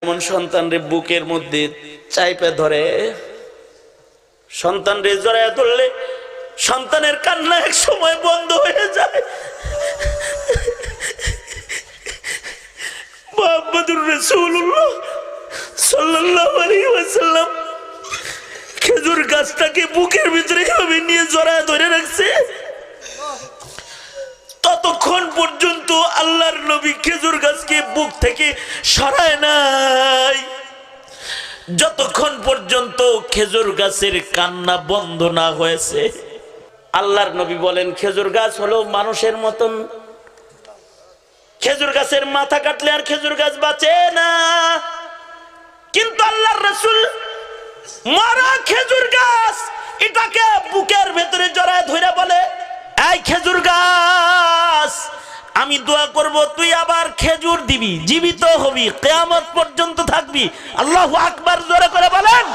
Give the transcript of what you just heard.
এমন সন্তানরে বুকের মধ্যে চাইপে ধরে, সন্তানরে জড়ায় ধরলে সন্তানের কান্না এক সময় বন্ধ হয়ে যায়। মুহাম্মদুর রাসূলুল্লাহ সাল্লাল্লাহু আলাইহি ওয়াসাল্লাম খেজুর গাছটাকে বুকের ভিতরে এভাবে নিয়ে জড়ায় ধরে রাখছে। ততক্ষণ পর্যন্ত আল্লাহর নবী খেজুর গাছকে বুক থেকে সরায় নাই, যতক্ষণ পর্যন্ত খেজুর গাছের কান্না বন্ধ না হয়েছে। আল্লাহর নবী বলেন, খেজুর গাছ হলো মানুষের মতন, খেজুর গাছের মাথা কাটলে আর খেজুর গাছ বাঁচে না। কিন্তু আল্লাহর রাসূল মারা খেজুর গাছ এটাকে বুকের ভেতরে জড়ায় ধরে বলে, এই খেজুর গাছ, আমি দোয়া করব তুই আবার খেজুর দিবি, জীবিত হবি, কিয়ামত পর্যন্ত থাকবি। আল্লাহু আকবার, জোরে করে বলেন।